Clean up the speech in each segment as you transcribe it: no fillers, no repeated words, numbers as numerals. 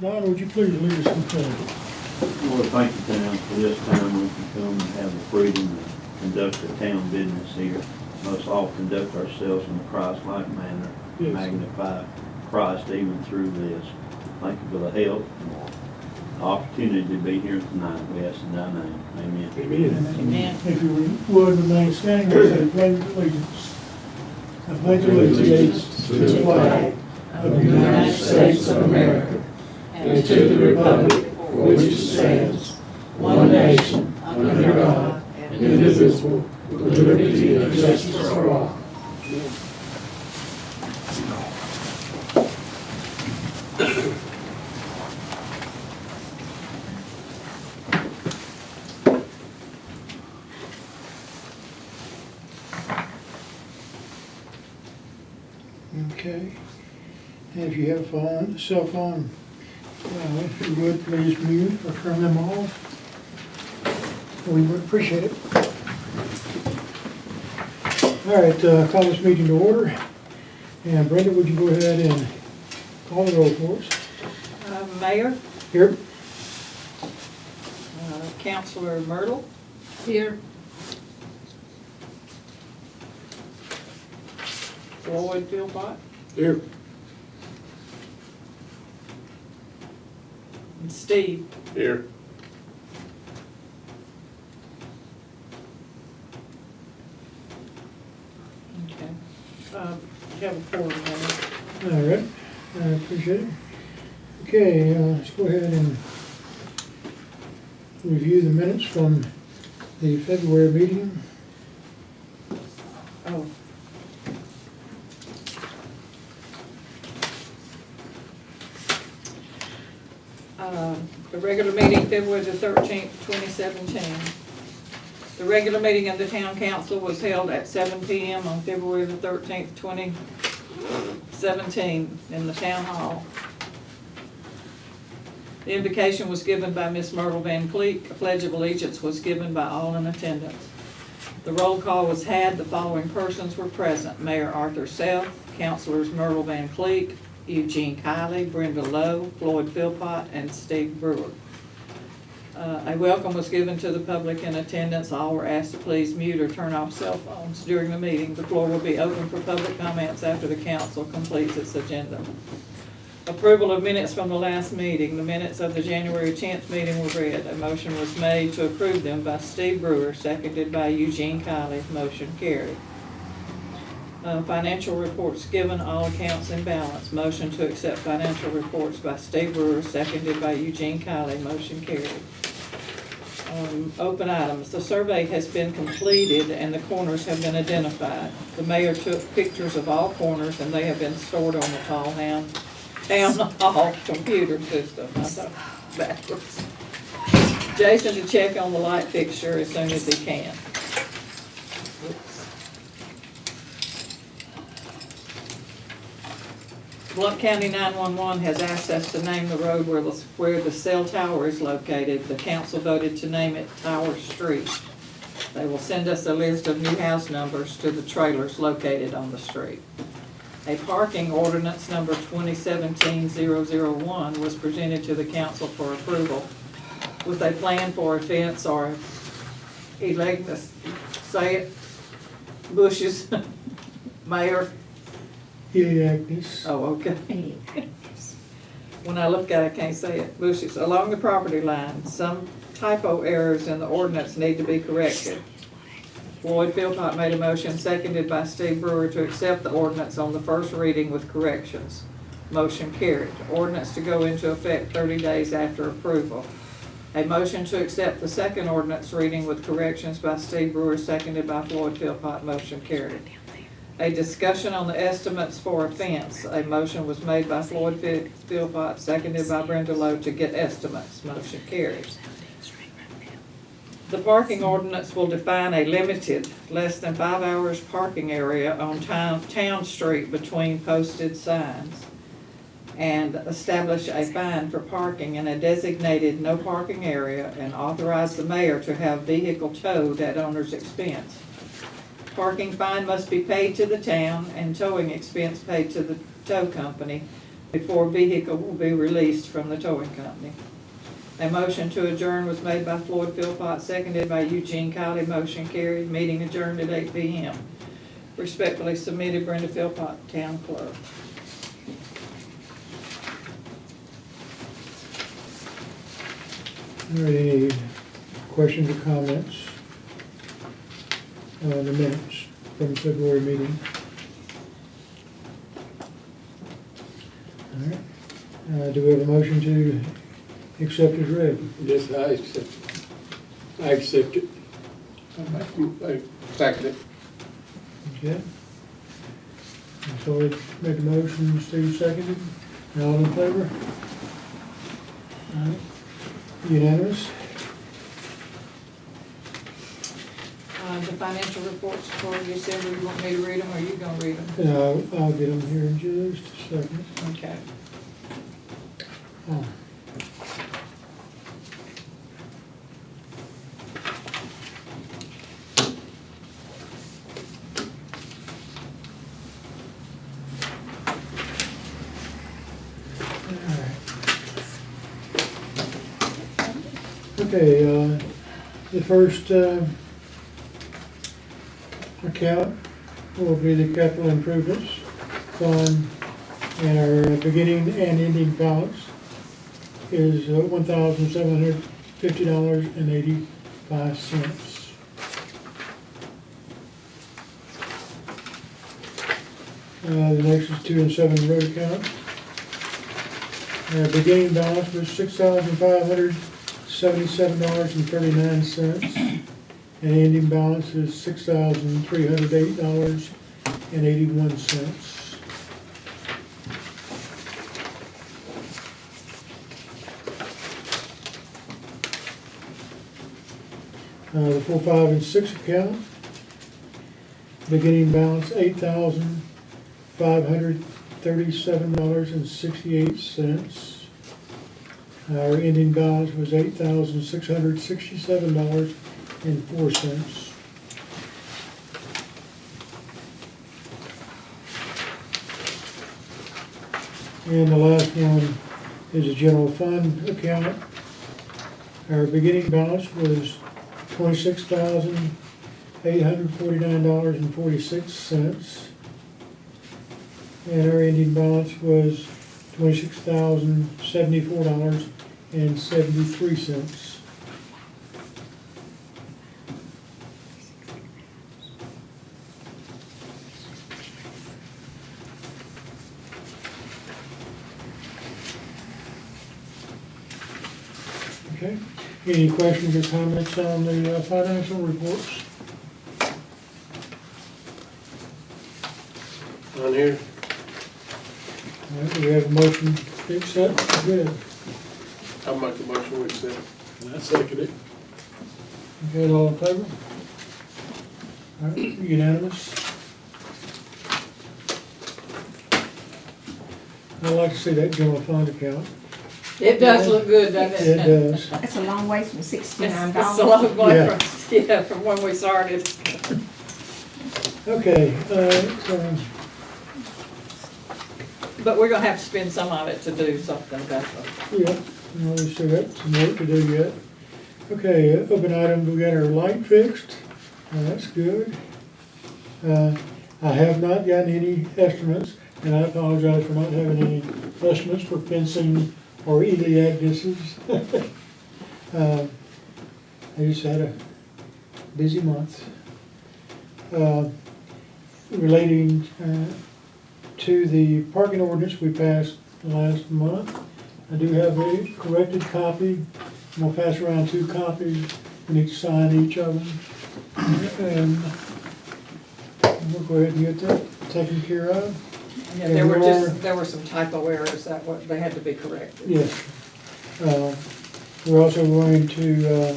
Don, would you please lead us in prayer? Lord, thank you, town, for this time we can come and have the freedom to conduct the town business here. Most all conduct ourselves in a Christ-like manner, Yes. magnify Christ even through this. Thank you for the help and the opportunity to be here tonight. We ask in thy name. Amen. Amen. If you would remain standing, we'll say pledge of allegiance. I pledge allegiance to the flag of the United States of America and to the republic for which it stands, one nation, under God, indivisible, with liberty and justice for all. Okay. If you have a cell phone, if you would, please mute or turn them off. We would appreciate it. All right, call this meeting to order. And Brenda, would you go ahead and call the roll for us? Mayor, Here. Councilor Myrtle, Here. Floyd Philpott, Here. and Steve. Here. Okay. You have a quorum, Mayor. All right, I appreciate it. Okay, let's go ahead and review the minutes from the February meeting. Oh. The regular meeting, February the 13th, 2017. The regular meeting of the town council was held at 7 p.m. on February the 13th, 2017 in the town hall. The invocation was given by Miss Myrtle Van Cleek. A pledge of allegiance was given by all in attendance. The roll call was had. The following persons were present: Mayor Arthur Self, Councilors Myrtle Van Cleek, Eugene Kiley, Brenda Lowe, Floyd Philpott, and Steve Brewer. A welcome was given to the public in attendance. All were asked to please mute or turn off cell phones during the meeting. The floor will be open for public comments after the council completes its agenda. Approval of minutes from the last meeting. The minutes of the January 10th meeting were read. A motion was made to approve them by Steve Brewer, seconded by Eugene Kiley. Motion carried. Financial reports given, all accounts in balance. Motion to accept financial reports by Steve Brewer, seconded by Eugene Kiley. Motion carried. Open items. The survey has been completed and the corners have been identified. The mayor took pictures of all corners and they have been stored on the town hall computer system. I thought backwards. Jason to check on the light fixture as soon as he can. Blount County 911 has asked us to name the road where the cell tower is located. The council voted to name it Tower Street. They will send us a list of new house numbers to the trailers located on the street. A parking ordinance number 2017-001 was presented to the council for approval with a plan for a fence or bushes. Mayor. Agnes. Oh, okay. When I look at it, I can't say it. Bushes along the property line. Some typo errors in the ordinance need to be corrected. Floyd Philpott made a motion, seconded by Steve Brewer, to accept the ordinance on the first reading with corrections. Motion carried. Ordinance to go into effect 30 days after approval. A motion to accept the second ordinance reading with corrections by Steve Brewer, seconded by Floyd Philpott. Motion carried. A discussion on the estimates for a fence. A motion was made by Floyd Philpott, seconded by Brenda Lowe, to get estimates. Motion carried. The parking ordinance will define a limited, less than 5 hours parking area on town street between posted signs, and establish a fine for parking in a designated no parking area, and authorize the mayor to have vehicle towed at owner's expense. Parking fine must be paid to the town and towing expense paid to the tow company. before vehicle will be released from the towing company. A motion to adjourn was made by Floyd Philpott, seconded by Eugene Kylie. Motion carried. Meeting adjourned at 8 p.m. Respectfully submitted, Brenda Philpott, Town Clerk. Are there any questions or comments on the minutes from the February meeting? All right. Do we have a motion to accept as read? Yes, I accept it. I accept it. I second it. Okay. So we made the motion, Steve seconded. All in favor? All right. Unanimous? The financial reports for December, you want me to read them, or are you gonna read them? Yeah, I'll get them here in just a second. Okay. Oh. Okay, the first account will be the capital improvements fund, and our beginning and ending balance is $1,750.85. The next is 2 and 7 road account. Our beginning balance was $6,577.39, and ending balance is $6,308.81. The 4, 5, and 6 account, beginning balance $8,537.68. Our ending balance was $8,667.04. And the last one is a general fund account. Our beginning balance was $26,849.46. And our ending balance was $26,074.73. Okay, any questions or comments on the financial reports? On here, All right, we have a motion to accept, good. I'll make a motion to accept. And I second it. Okay, all in favor? All right, unanimous. I'd like to see that general fund account. It does look good, doesn't it? It does. That's a long way from It's $69. it's a long way Yeah. from, yeah, from when we started. Okay, But we're gonna have to spend some of it to do something about it. yeah, we still got some work to do yet. Okay, open item, we got our light fixed. That's good. I have not gotten any estimates, and I apologize for not having any estimates for fencing or iliac discs. I just had a busy month. Relating to the parking ordinance we passed last month, I do have a corrected copy. I'm gonna pass around 2 copies. We need to sign each of them. And we'll go ahead and get that taken care of. Yeah, there were there were some typo errors that were, they had to be corrected. Yes. We're also going to,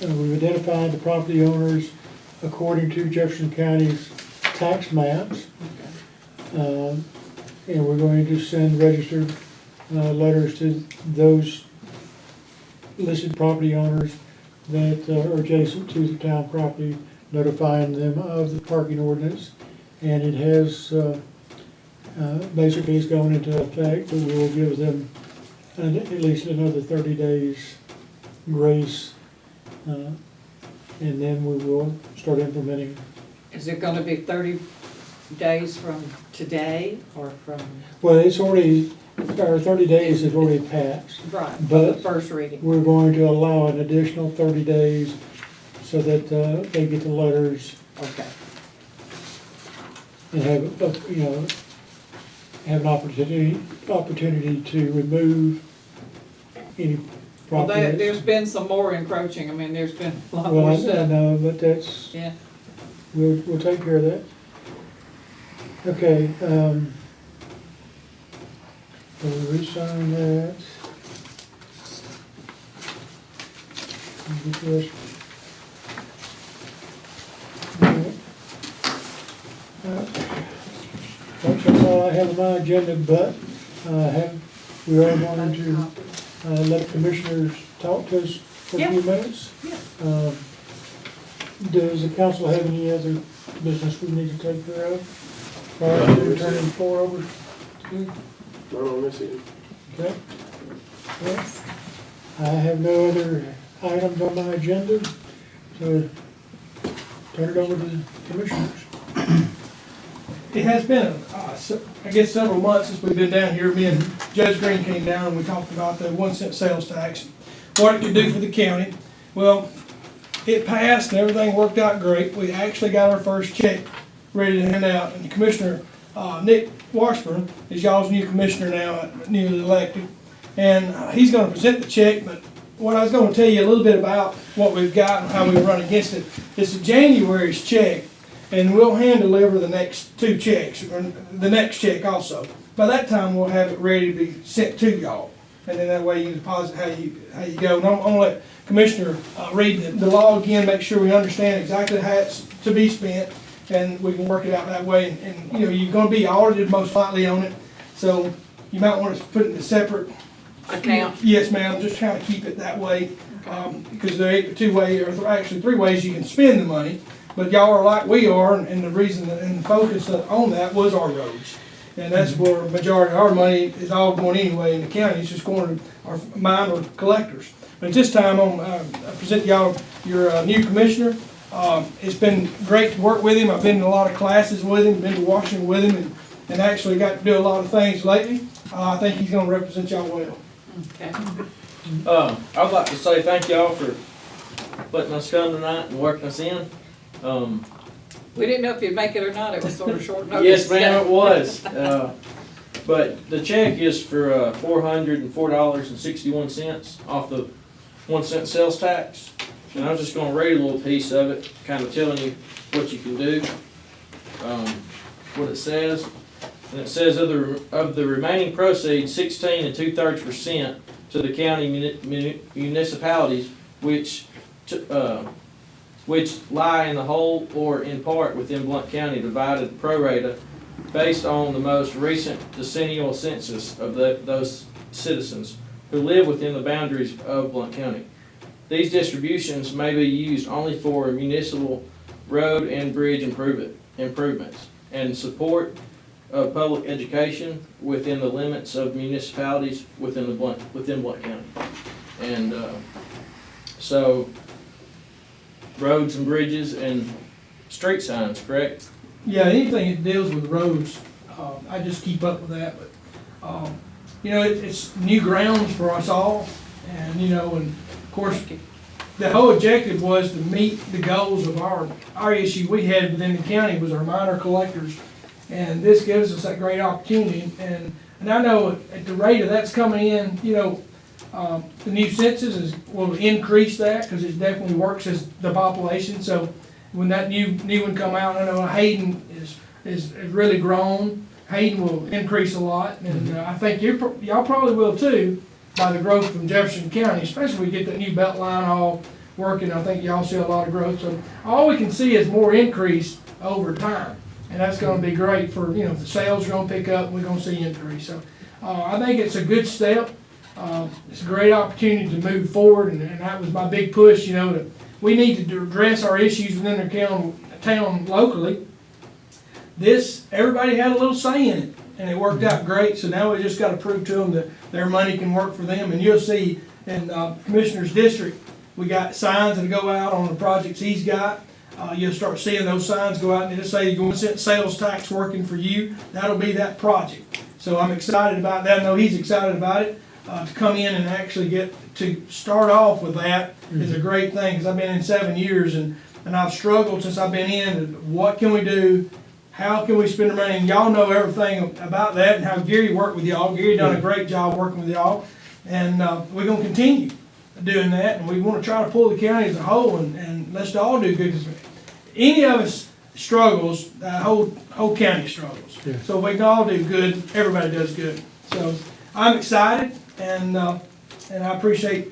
we've identified the property owners according to Jefferson County's tax maps. And we're going to send registered letters to those listed property owners that are adjacent to the town property, notifying them of the parking ordinance. And it has Basically, it's going into effect, but we will give them at least another 30 days grace. And then we will start implementing. Is it gonna be 30 days from today or from, Well, it's already, our 30 days has already passed. right, But- the first reading? We're going to allow an additional 30 days so that they get the letters Okay. and have, have an opportunity to remove any Well, property. there's been some more encroaching, I mean, there's been a lot Well, more I stuff. know, but that's, Yeah, we'll take care of that. Okay, so we re-sign that. Get this. Alright. That's all I have on my agenda, but we are going to let commissioners talk to us for a few minutes. yeah. Does the council have any other business we need to take care of? Prior to turning the floor over? Not on this end. Okay. Well, I have no other items on my agenda, so turn it over to the commissioners. It has been, I guess, several months since we've been down here. Me and Judge Green came down and we talked about the 1 cent sales tax, what it could do for the county. Well, it passed and everything worked out great. We actually got our first check ready to hand out. And Commissioner Nick Washburn is y'all's new commissioner now, newly elected. And he's gonna present the check, but what I was gonna tell you a little bit about what we've got and how we run against it. It's January's check, and we'll hand deliver the next 2 checks, or the next check also. By that time, we'll have it ready to be sent to y'all, and then that way you can deposit how you go. And I'm gonna let Commissioner read the law again, make sure we understand exactly how it's to be spent, and we can work it out that way. And you're gonna be audited most likely on it, so you might want to put it in a separate Account. Yes, ma'am, just trying to keep it that way, because there ain't 2 ways, or actually 3 ways you can spend the money. But y'all are like we are, and the reason and the focus on that was our roads. And that's where the majority of our money is all going anyway in the county, it's just going to our mine or collectors. But at this time, I present y'all your new commissioner. It's been great to work with him, I've been to a lot of classes with him, been to Washington with him, and actually got to do a lot of things lately. I think he's gonna represent y'all well. Okay. I'd like to say thank y'all for letting us come tonight and working us in. We didn't know if you'd make it or not, it was sort of short notice. Yes, ma'am, it was. But the check is for $404.61 off the 1 cent sales tax. And I'm just gonna read a little piece of it, kind of telling you what you can do, what it says. And it says of the remaining proceeds, 16 2/3% to the county municipalities which lie in the whole or in part within Blount County, divided pro rata based on the most recent decennial census of those citizens who live within the boundaries of Blount County. These distributions may be used only for municipal road and bridge improvements and support of public education within the limits of municipalities within Blount County. And so roads and bridges and street signs, correct? Yeah, anything that deals with roads, I just keep up with that, but, it's new grounds for us all, and, and of course, the whole objective was to meet the goals of our issue we had within the county was our minor collectors, and this gives us that great opportunity, and I know at the rate of that's coming in, the new census will increase that, because it definitely works as the population, so when that new one come out, I know Hayden is really grown. Hayden will increase a lot, and I think y'all probably will too, by the growth from Jefferson County, especially when we get that new belt line all working. I think y'all see a lot of growth, so all we can see is more increase over time, and that's gonna be great for, the sales are gonna pick up, we're gonna see increase, so I think it's a good step. It's a great opportunity to move forward, and that was my big push, that we need to address our issues within the town locally. Everybody had a little say in it, and it worked out great, so now we just gotta prove to them that their money can work for them, and you'll see in, Commissioner's District, we got signs that go out on the projects he's got. You'll start seeing those signs go out, and it'll say, you're gonna set sales tax working for you, that'll be that project. So I'm excited about that, I know he's excited about it, to come in and actually get, to start off with that is a great thing, because I've been in 7 years, and I've struggled since I've been in, what can we do? How can we spend our money? And y'all know everything about that and how Gary worked with y'all. Gary done a great job working with y'all. And we're gonna continue doing that, and we wanna try to pull the county as a whole, and let's all do good. 'Cause any of us struggles, the whole county struggles. Yeah. So if we can all do good, everybody does good. So I'm excited, and I appreciate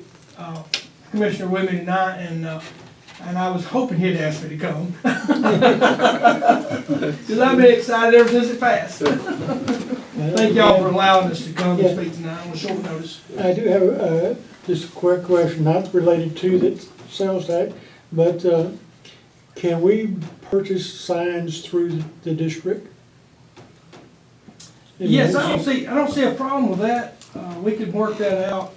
Commissioner with me tonight, and I was hoping he'd ask me to come. Because I've been excited ever since it passed. Thank y'all for allowing us to come and speak tonight on short notice. I do have just a quick question, not related to the sales tax, but can we purchase signs through the district? Yes, I don't see a problem with that. We could work that out,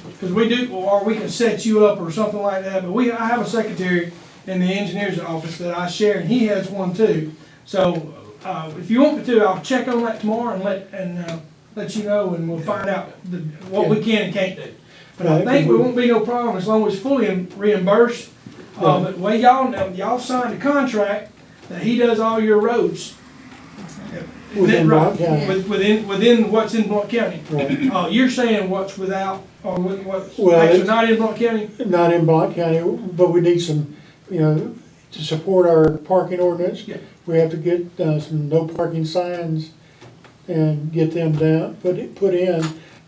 because we do, or we can set you up or something like that, but I have a secretary in the engineer's office that I share, and he has one too. So, if you want me to, I'll check on that tomorrow and let you know, and we'll find out what we can and can't do. But I think there won't be no problem as long as it's fully reimbursed. But the way y'all signed a contract that he does all your roads. Within Blount County. Within what's in Blount County. Right. You're saying what's without, or what's Well, actually it's- not in Blount County? Not in Blount County, but we need some, to support our parking ordinance. Yeah. We have to get some no parking signs and get them down, put in,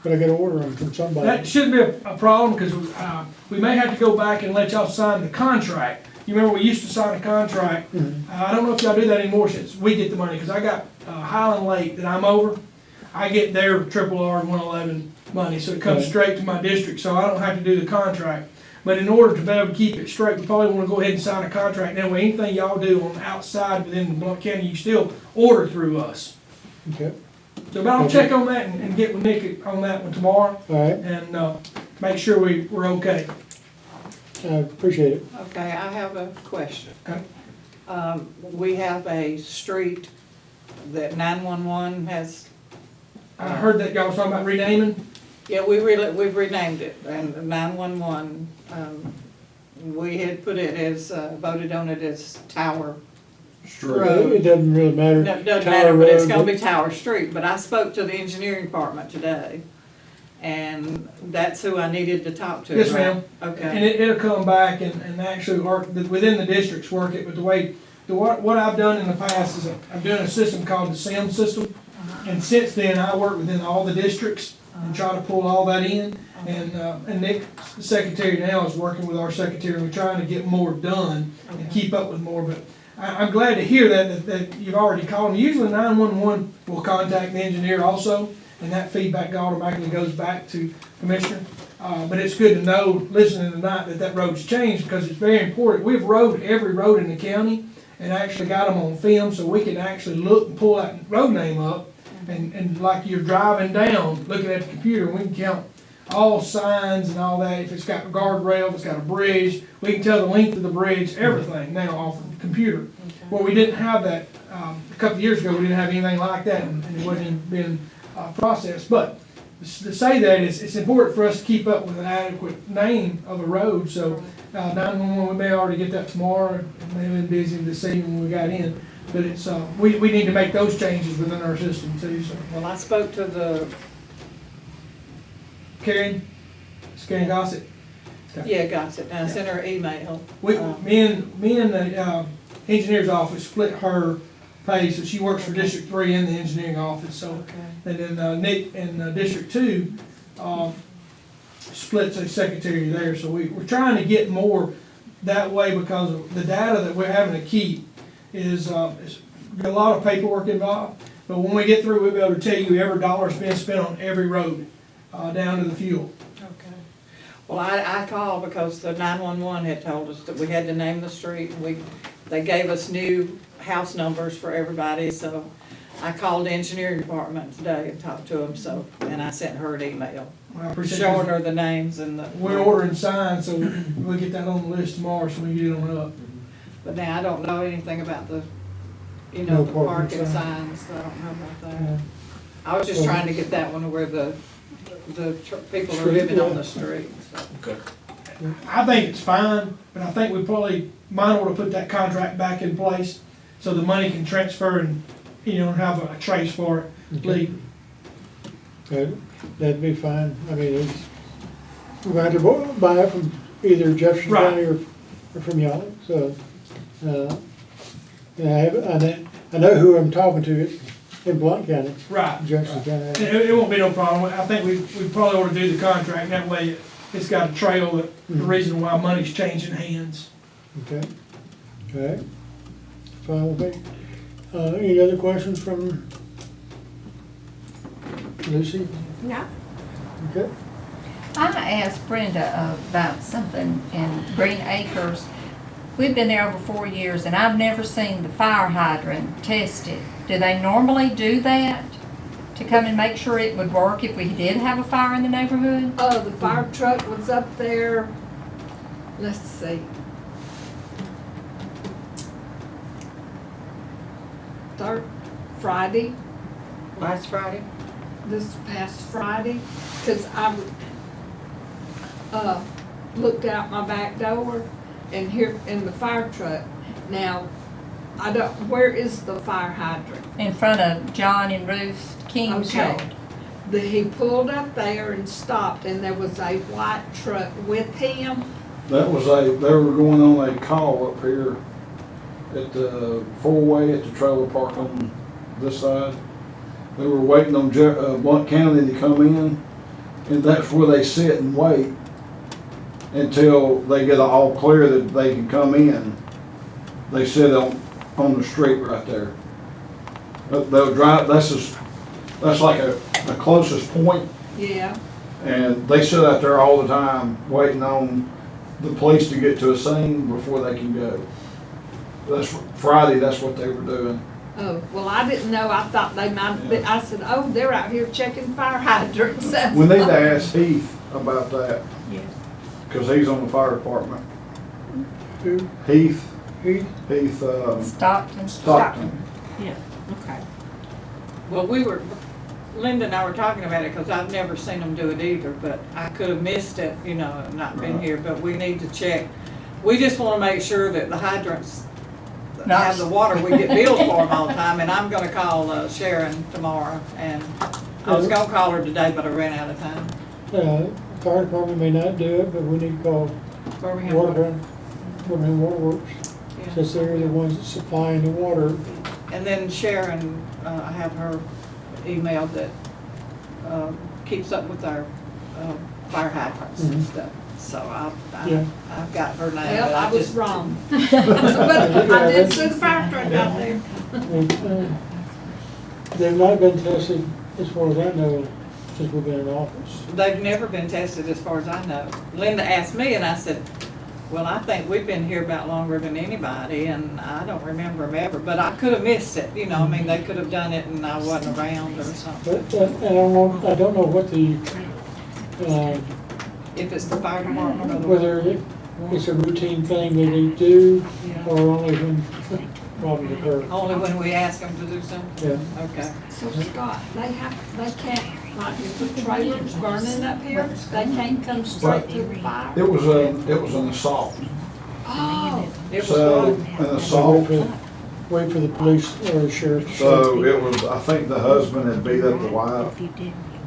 but I gotta order them from somebody. That shouldn't be a problem, because we may have to go back and let y'all sign the contract. You remember, we used to sign a contract. I don't know if y'all do that anymore since we get the money, because I got Highland Lake that I'm over. I get their triple R 111 money, so it comes Right. straight to my district, so I don't have to do the contract. But in order to be able to keep it straight, we probably wanna go ahead and sign a contract. That way, anything y'all do on the outside within Blount County, you still order through us. Okay, So, but I'll check on that and get with Nick on that one tomorrow, all right, and make sure we're okay. I appreciate it. Okay, I have a question. Okay. We have a street that 911 has, I heard that y'all was talking about renaming. yeah, we've renamed it, and 911, we had put it as, voted on it as Tower Road. It doesn't really matter. No, it doesn't Tower matter, but it's Road, gonna be Tower Street, but I spoke to the engineering department today, and that's who I needed to talk to. Yes, right? ma'am. Okay, And it'll come back and actually work, within the districts work it, but what I've done in the past is I'm doing a system called the SIM system. And since then, I work within all the districts and try to pull all that in. And Nick, the secretary now, is working with our secretary, and we're trying to get more done and keep up with more, but I'm glad to hear that you've already called. And usually 911 will contact the engineer also, and that feedback automatically goes back to Commissioner. But it's good to know, listening tonight, that road's changed, because it's very important. We've rode every road in the county and actually got them on film, so we can actually look and pull that road name up, and like you're driving down, looking at the computer, we can count all signs and all that. If it's got a guardrail, if it's got a bridge, we can tell the length of the bridge, everything now off of the computer. Well, we didn't have that, a couple of years ago, we didn't have anything like that, and it wasn't even being processed. But to say that, it's important for us to keep up with an adequate name of a road, so 911, we may already get that tomorrow, it may have been busy this evening when we got in, but it's, we need to make those changes within our system too, so. well, I spoke to the, Karen Gossett. yeah, got it, and I sent her an email. Me and the engineer's office split her pay, so she works for District 3 in the engineering office, so. Okay, And then Nick in District 2 splits a secretary there, so we're trying to get more that way, because of the data that we're having to keep is got a lot of paperwork involved, but when we get through, we'll be able to tell you every dollar's been spent on every road, down to the fuel. okay. Well, I called because the 911 had told us that we had to name the street, and they gave us new house numbers for everybody, so I called the engineering department today and talked to them, so, and I sent her an email I appreciate showing it. her the names and the. We're ordering signs, so we'll get that on the list tomorrow, so we can get it on up. But now I don't know anything about the, No the parking parking sign. signs, I don't know about Yeah. that. I was just trying to get that one where the people are living on the street, so. Okay. I think it's fine, but I think we probably might ought to put that contract back in place so the money can transfer and, have a trace for it. Okay. That'd be fine. I mean, we're going to buy it from either Jefferson Right. County or from y'all, so. Yeah, I know who I'm talking to, it's in Blount County, Right. Jefferson County. It won't be no problem. I think we probably ought to do the contract, that way it's got a trail, that the reason why money's changing hands. Okay, okay, fine with me. Any other questions from Lucy? No. Okay, I asked Brenda about something in Green Acres. We've been there over 4 years and I've never seen the fire hydrant tested. Do they normally do that to come and make sure it would work if we did have a fire in the neighborhood? Oh, the fire truck was up there, let's see. Friday, Last Friday? this past Friday, 'cause I, looked out my back door and here in the fire truck. Now, where is the fire hydrant? In front of John and Ruth King's Okay. yard. He pulled up there and stopped and there was a white truck with him. They were going on a call up here at the four-way at the trailer park on this side. They were waiting on Blount County to come in, and that's where they sit and wait until they get an all clear that they can come in. They sit on the street right there. They'll drive, that's like a closest point, Yeah. and they sit out there all the time waiting on the police to get to a scene before they can go. That's Friday, that's what they were doing. Oh, well, I didn't know, I thought they might be, I said, oh, they're out here checking fire hydrants. We need to ask Heath about that, Yes. cause he's on the fire department. who, Heath Heath? Stockton. Stockton. Yeah, okay. Well, Linda and I were talking about it, cause I've never seen them do it either, but I could have missed it, and not been Right. here, but we need to check. We just wanna make sure that the hydrants Not- have the water, we get billed for them all the time, and I'm gonna call Sharon tomorrow, and I was gonna call her today, but I ran out of time. Fire department may not do it, but we need to call Birmingham Water. Birmingham Water Works, Yeah. since they're the ones that's supplying the water. And then Sharon, I have her email that keeps up with our fire hydrants and Mhm. stuff. So Yeah. I've got her name. Well, but I was just- wrong. But I did see the fire truck out there. They've not been tested, as far as I know, since we've been in office. They've never been tested as far as I know. Linda asked me and I said, well, I think we've been here about longer than anybody and I don't remember them ever, but I could have missed it, I mean, they could have done it and I wasn't around or something. But, and I don't know what the, If it's the fire department or the. whether it's a routine thing that they do, Yeah. or only when problems occur. Only when we ask them to do something? Yeah. Okay. So Scott, they can't, like if the trailer's burning up here, they can't come straight to the fire? It was an assault. Oh, It was So, fun. an assault, Wait for the police or the sheriff to show so it was, I think the husband had beat up the wife.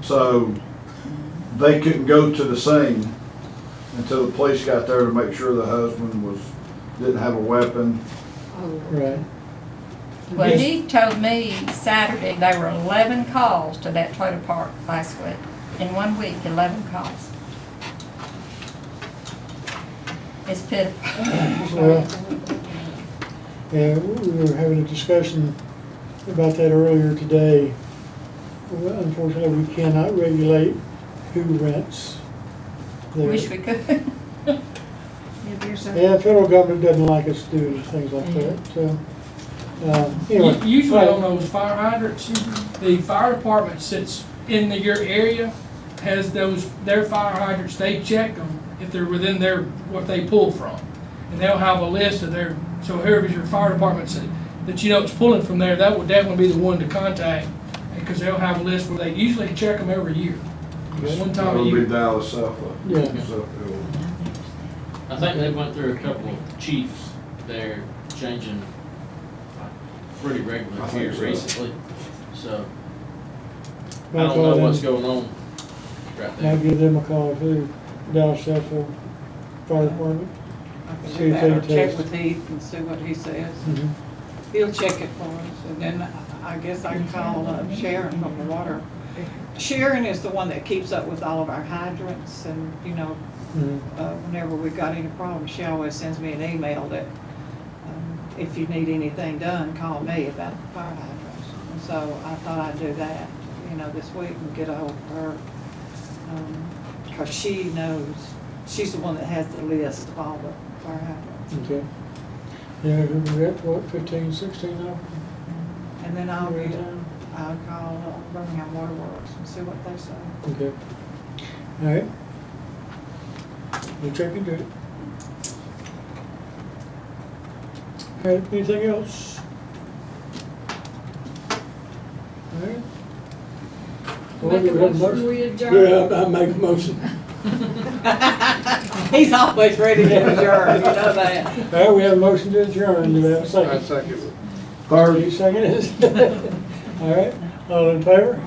So they couldn't go to the scene until the police got there to make sure the husband didn't have a weapon. Right. Well, he told me Saturday there were 11 calls to that trailer park last week. In 1 week, 11 calls. It's pitiful. Well, yeah, we were having a discussion about that earlier today. Well, unfortunately, we cannot regulate who rents there. Wish we could. Yeah, federal government doesn't like us doing things like that, so. Anyway. Usually on those fire hydrants, the fire department sits in your area, has their fire hydrants, they check them if they're within what they pull from. And they'll have a list of so whoever's your fire department that you know it's pulling from there, that would definitely be the one to contact. Because they'll have a list where they usually check them every year. One That time a would be year. Dallas South. Yeah. I think they went through a couple of chiefs there changing pretty I regularly think here so. recently. So I don't know what's going on right I'll there. give them a call too, Dallas Central Fire Department. I can See do if that, they or check test. with Heath and see what he says. Mhm. He'll check it for us, and then I guess I can call Sharon from the water. Sharon is the one that keeps up with all of our hydrants, and, you know, Mhm. whenever we've got any problems, she always sends me an email that, if you need anything done, call me about the fire hydrants. And so I thought I'd do that, you know, this week and get a hold of her. Cause she knows, she's the one that has the list of all the fire hydrants. Okay. Yeah, we got, what, 15, 16 of them? And then I'll Every get, time. I'll call Birmingham Water Works and see what they say. Okay. All right. We'll check into it. All right, anything else? All right. Well, Make a we have motion, we adjourn. Yeah, I make a motion. He's always ready to adjourn, you know that. All right, we have a motion to adjourn. Do we have a second? second. You second it? All right, all in favor?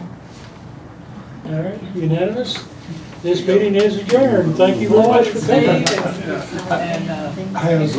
All right, unanimous? This meeting is adjourned. Thank you very much for coming. Steve and, Has,